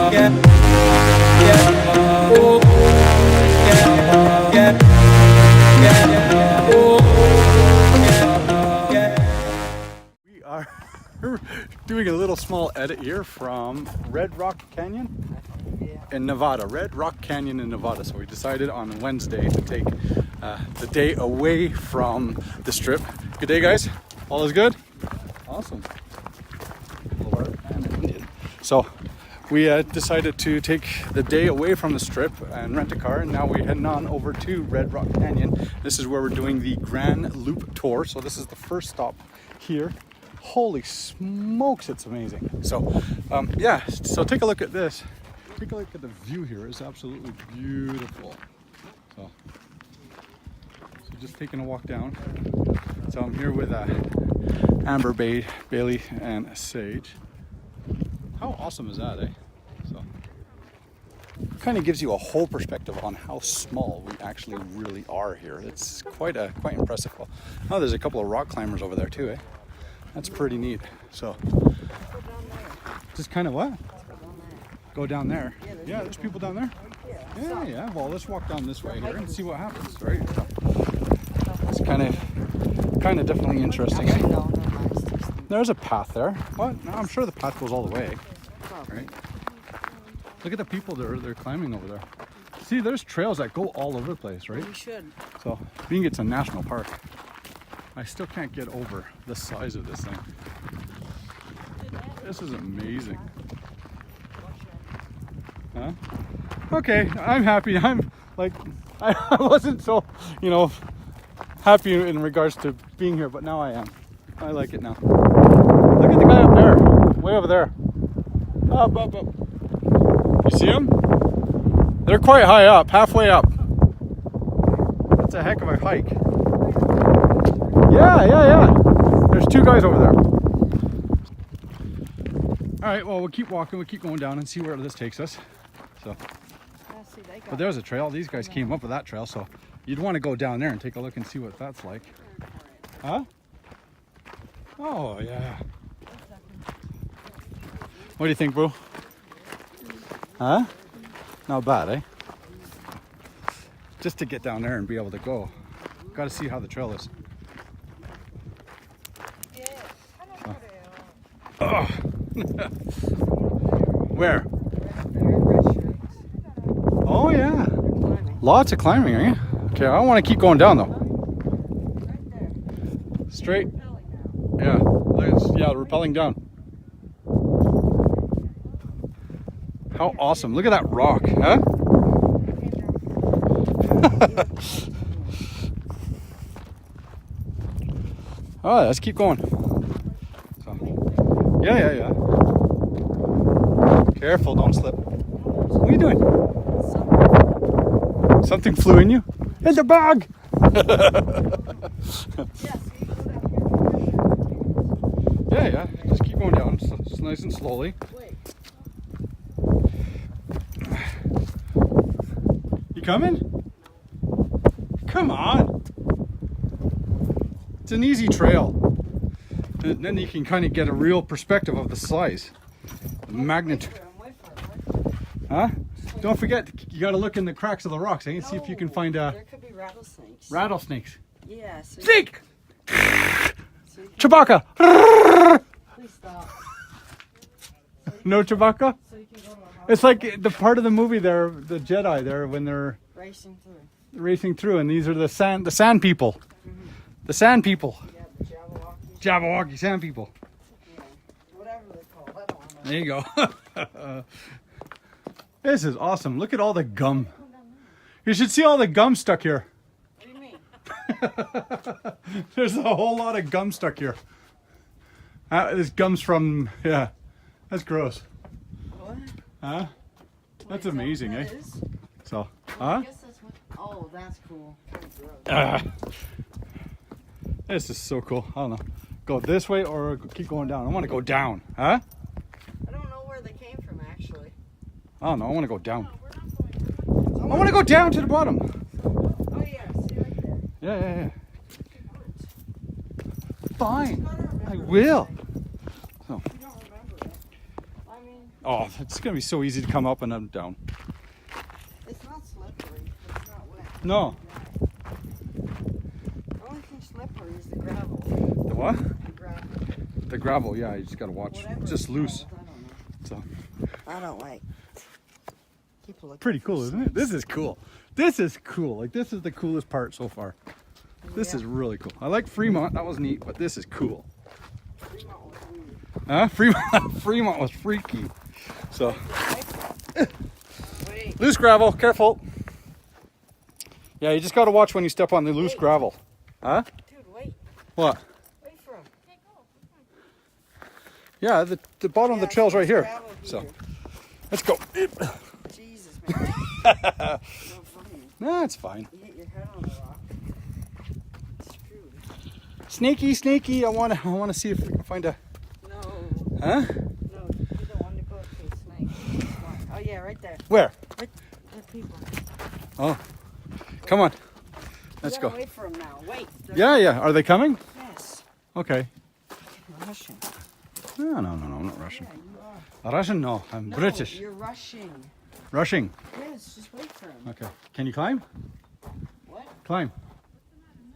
We are doing a little small edit here from Red Rock Canyon in Nevada. Red Rock Canyon in Nevada. So we decided on Wednesday to take the day away from the strip. Good day, guys. All is good? Awesome. So we decided to take the day away from the strip and rent a car, and now we're heading on over to Red Rock Canyon. This is where we're doing the Grand Loop Tour. So this is the first stop here. Holy smokes, it's amazing. So yeah, so take a look at this. Take a look at the view here. It's absolutely beautiful. So just taking a walk down. So I'm here with Amber, Bailey, and Sage. How awesome is that, eh? So it kind of gives you a whole perspective on how small we actually really are here. It's quite impressive. Oh, there's a couple of rock climbers over there too, eh? That's pretty neat. So just kind of what? Go down there. Yeah, there's people down there. Yeah. Well, let's walk down this way here and see what happens, right? So it's kind of definitely interesting. Eh? There's a path there. What? No, I'm sure the path goes all the way. Right? Look at the people they're climbing over there. See, there's trails that go all over the place, right? You should. So, being it's a national park, I still can't get over the size of this thing. This is amazing. Huh? Okay, I'm happy. I'm like, I wasn't so, happy in regards to being here, but now I am. I like it now. Look at the guy up there, way over there. Up. You see him? They're quite high up, halfway up. That's a heck of a hike. Yeah. There's two guys over there. All right, well, we'll keep walking. We'll keep going down and see where this takes us. So, but there's a trail. These guys came up with that trail, so you'd want to go down there and take a look and see what that's like. Huh? Oh, yeah. What do you think, bro? Huh? Not bad, eh? Just to get down there and be able to go. Got to see how the trail is. Oh. Where? Oh, yeah. Lots of climbing, eh? Okay, I want to keep going down, though. Straight. Yeah, rappelling down. How awesome. Look at that rock, huh? Oh, let's keep going. So, yeah. Careful, don't slip. What are you doing? Something flew in you? It's a bug! Yeah. Just keep going down, just nice and slowly. You coming? Come on! It's an easy trail. And then you can kind of get a real perspective of the size. The magnitude. Huh? Don't forget, you gotta look in the cracks of the rocks, eh? And see if you can find there could be rattlesnakes. Rattlesnakes. Yeah. So Snake! Chewbacca! Please stop. No Chewbacca? So you can go to a house. It's like the part of the movie there, the Jedi there, when they're racing through, and these are the sand people. Mm-hmm. The sand people. Yeah, the Jabberwocky sand people. Yeah, whatever they call it. I don't know. There you go. This is awesome. Look at all the gum. You should see all the gum stuck here. What do you mean? There's a whole lot of gum stuck here. This gum's from, yeah. That's gross. What? Huh? That's amazing, eh? Is? So, I guess that's what. Oh, that's cool. This is so cool. I don't know. Go this way or keep going down. I want to go down. Huh? I don't know where they came from, actually. I don't know. I want to go down. I want to go down to the bottom. Oh, yeah. See right there. Yeah. Fine. I will. So. You don't remember it. I mean, Oh, it's gonna be so easy to come up and then down. it's not slippery. It's not wet. No. The only thing slippery is the gravel. The what? The gravel. The gravel, yeah, you just gotta watch. Whatever It's just it's loose. called, I don't know. So I don't like. People look pretty cool, isn't it? This is cool. This is cool. Like, this is the coolest part so far. This is really cool. I like Fremont, that was neat, but this is cool. Fremont was weird. Huh? Fremont was freaky. So, Wait. loose gravel, careful. Yeah, you just gotta watch when you step on the loose gravel. Huh? Dude, wait. What? Wait for him. Yeah, the bottom of the trail's right here. Gravel So, here. let's go. Jesus, man. No funny. No, it's fine. You hit your head on the rock. It's screwed. Snaky, I wanna see if we can find a. No. Huh? No, you don't want to go to a snake. Come on. Oh, yeah, right there. Where? Right there, people. Oh, come on. Let's You go. gotta wait for him now. Wait. Yeah. Are they coming? Yes. Okay. You're rushing. No, I'm not Russian. Yeah, you are. Russian? No, I'm No, British. You're rushing. Rushing. Yes, just wait for him. Okay. Can you climb? What? Climb.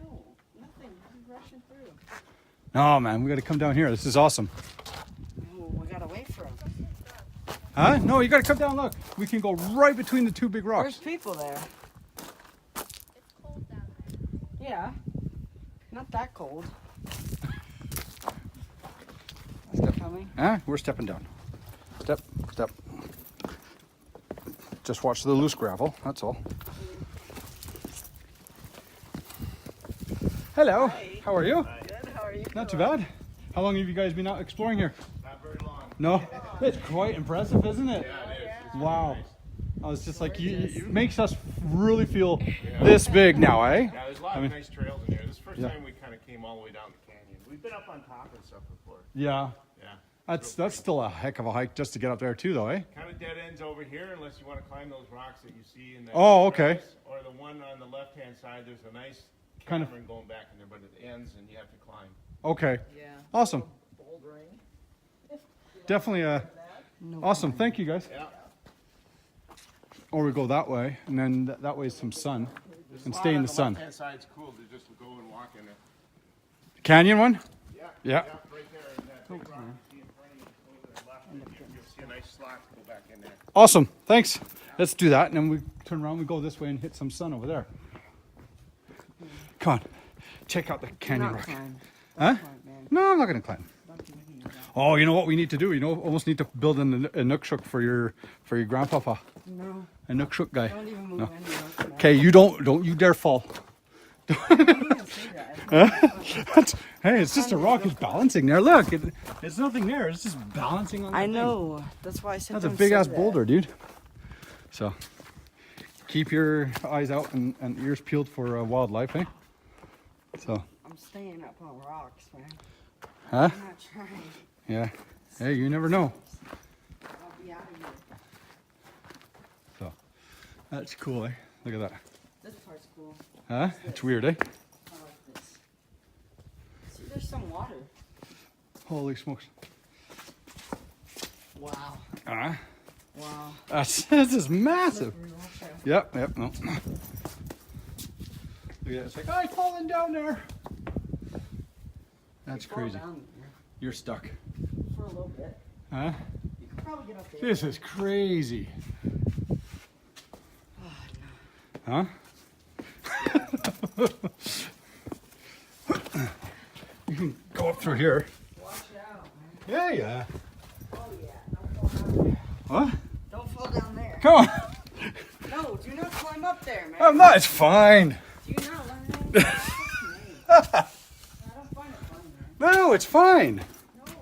No, nothing. He's rushing through. No, man, we gotta come down here. This is awesome. No, we gotta wait for him. Huh? No, you gotta come down. Look, we can go right between the two big There's rocks. people there. It's cold down there. Yeah. Not that cold. Step. Coming. Huh? We're stepping down. Step. Just watch the loose gravel. That's all. Hello. Hi. How are you? Good, how are you? Not too bad. How long have you guys been out exploring here? Not very long. No. It's quite impressive, isn't it? Yeah, it is. It's Wow. nice. I was just like, it makes us really feel this big now, eh? Yeah, there's a lot of nice trails in here. This is the first Yeah. time we kind of came all the way down the canyon. We've been up on top and stuff before. Yeah. Yeah. That's still a heck of a hike just to get up there too, though, eh? Kind of dead ends over here unless you want to climb those rocks that you see in the Oh, okay. crevice. Or the one on the left-hand side, there's a nice Kind of- cavern going back in there, but it ends and you have to climb. Okay. Yeah. Awesome. Bouldering. Definitely No. awesome. Thank you, guys. Yeah. Or we go that way, and then that way is some sun, and stay in the sun. left-hand side's cool to just go and walk in it. Canyon one? Yeah. Yeah. Right there. And that big rock you see in front of you, go to the left, and you'll see a nice slot to go back in there. Awesome. Thanks. Let's do that, and then we turn around, we go this way and hit some sun over there. Come on. Check out the canyon Not rock. climb. Huh? Climb, man. No, I'm not going to climb. Don't do anything like that. Oh, you know what we need to do? You know, almost need to build a nookshuk for your grandpapa. No, A nookshuk guy. don't even move No. anywhere. Okay, you don't you dare fall. Don't even say that. Hey, it's just a rock. It's balancing there. Look, it's nothing there. It's just balancing on. The I thing. know. That's why I said That's a don't big say ass that. boulder, dude. So, keep your eyes out and ears peeled for wildlife, eh? So, I'm staying up on rocks, man. huh? I'm not trying. Yeah. Hey, you never know. I'll be out of here. So, that's cool, eh? Look at that. This part's cool. Huh? It's weird, eh? I like this. See, there's some water. Holy smokes. Wow. Ah, Wow. this is massive. Slippery rock out. Yep, no. Look at it. It's like, oh, it's falling down there. That's Fall crazy. down there You're stuck. for a little bit. Huh? You could probably get up there. This is crazy. Huh? You can go up through here. Watch out, man. Yeah. Oh, yeah. Don't fall down there. What? Don't fall down there. Come on. No, do not climb up there, man. I'm not. It's fine. Do you not learn anything? I don't find it fun, man. No, it's fine. No, man.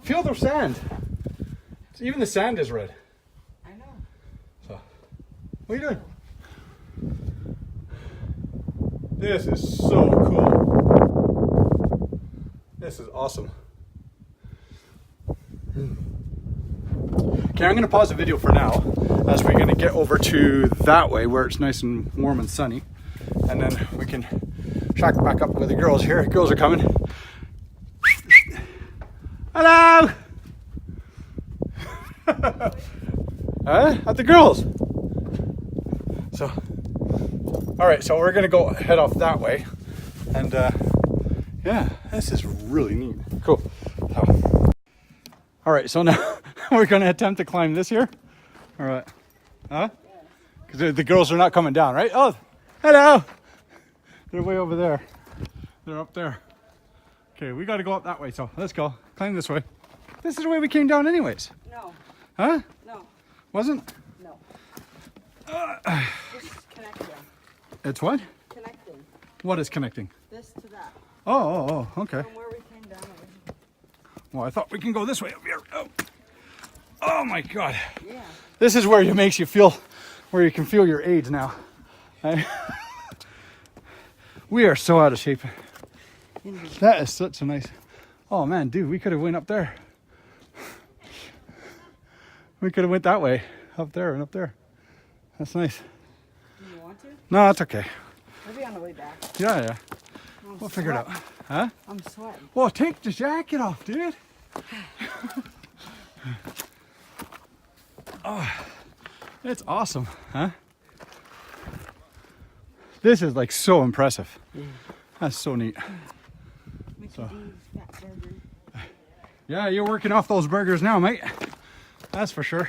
Feel the sand. Even the sand is red. I know. So, what are you doing? This is so cool. This is awesome. Okay, I'm going to pause the video for now as we're going to get over to that way where it's nice and warm and sunny. And then we can track back up with the girls here. The girls are coming. Hello! Huh? At the girls. So, all right. So we're gonna go head off that way, and yeah, this is really neat. Cool. So, all right. So now we're gonna attempt to climb this here. All right. Huh? Because the girls are not coming down, right? Oh, hello. They're way over there. They're up there. Okay, we got to go up that way. So let's go. Climb this way. This is the way we came down, anyways. No, Huh? no, Wasn't? no. This is connecting. It's what? Connecting. What is connecting? This to that. Oh, okay. From where we came down. Well, I thought we can go this way up here. Oh my God. Yeah. This is where it makes you feel, where you can feel your age now. We are so out of shape. That is such a nice. Oh man, dude, we could have went up there. We could have went that way, up there and up there. That's nice. Do you want to? No, that's okay. Maybe on the way back. Yeah. I'm We'll figure it out. sweating. Huh? I'm sweating. Well, take the jacket off, dude. Oh, it's awesome, huh? This is like so impressive. That's so neat. So, Fat burger. yeah, you're working off those burgers now, mate. That's for sure.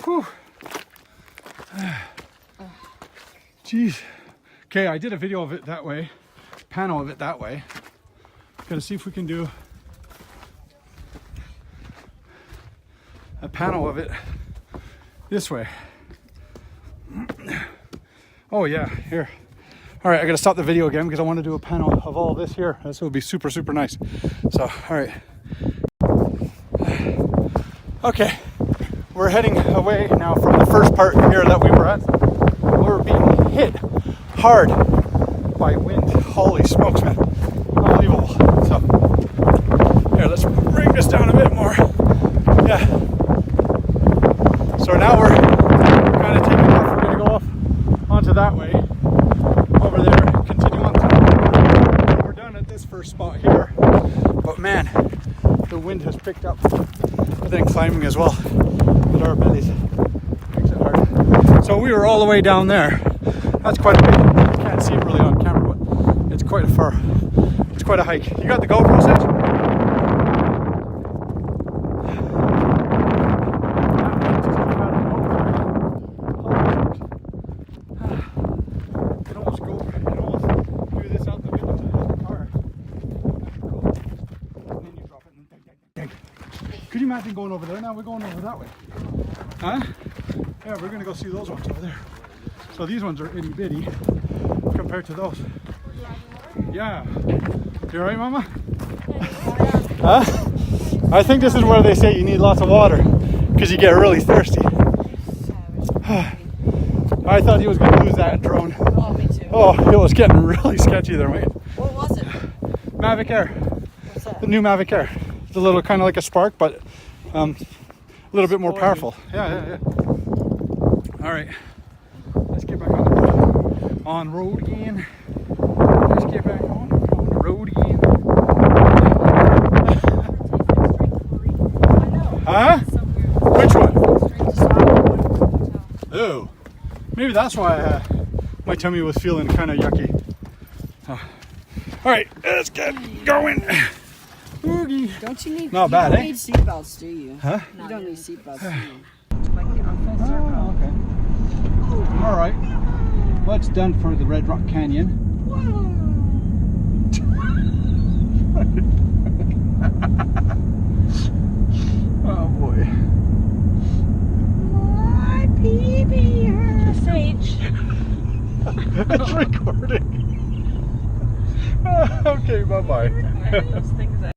Whew. Jeez. Okay, I did a video of it that way, panel of it that way. Gonna see if we can do a panel of it this way. Oh yeah, here. All right, I gotta stop the video again because I want to do a panel of all this here. This will be super, super nice. So, all right. Okay, we're heading away now from the first part here that we were at. We're being hit hard by wind. Holy smokes, man. Unbelievable. So, here, let's bring this down a bit more. Yeah. So now we're kind of taking off. We're gonna go off onto that way. Over there, continue on through. We're done at this first spot here. But man, the wind has picked up. But then climbing as well with our bellies makes it hard. So we were all the way down there. That's quite a bit. You can't see it really on camera, but it's quite a hike. You got the GoPro set? Could you imagine going over there? Now we're going over that way. Huh? Yeah, we're gonna go see those ones over there. So these ones are itty bitty compared to those. Yeah. You alright, Mama? Huh? I think this is where they say you need lots of water because you get really thirsty. I thought he was gonna lose that drone. Oh, me too. Oh, it was getting really sketchy there, mate. What was it? Mavic Air. What's that? The new Mavic Air. It's a little kind of like a Spark, but a little bit more powerful. Yeah. All right, let's get back on road again. Let's get back on the road again. Huh? Which one? Oh, maybe that's why my tummy was feeling kind of yucky. All right, let's get going. Boogie. Don't you need? Not you bad, don't eh? need seatbelts, do you? Huh? You don't need seatbelts, do you? Oh, okay. All right. Well, it's done for the Red Rock Canyon. Oh boy. My baby hurts. Sage. It's recording. Okay, bye-bye. Those things that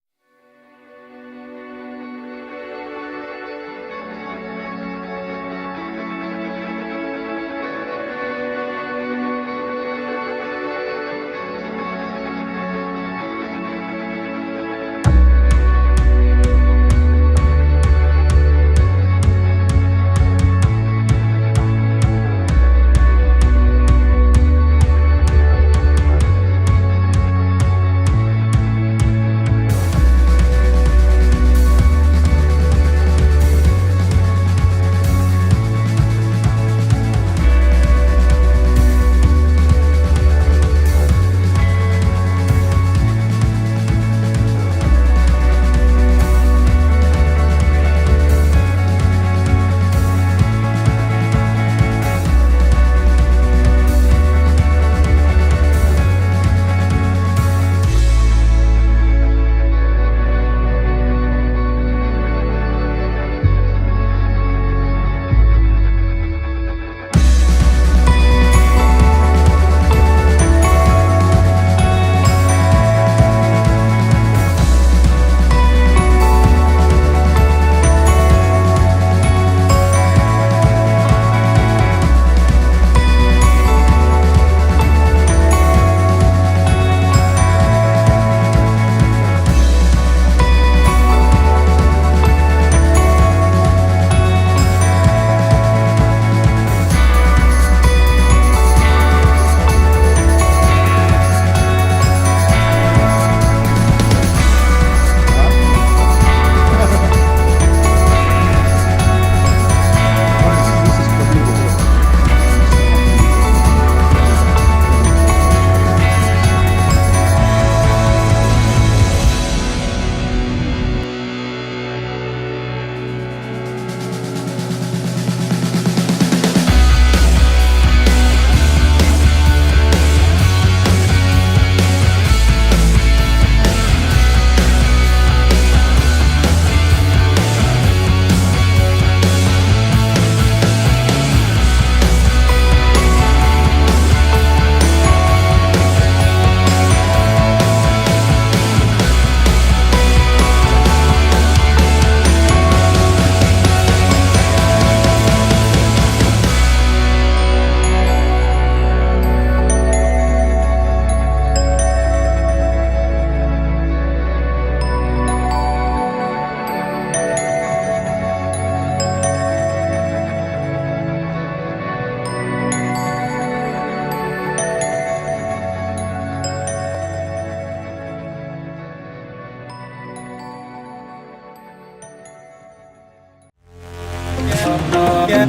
yeah,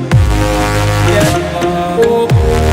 yeah. Oh,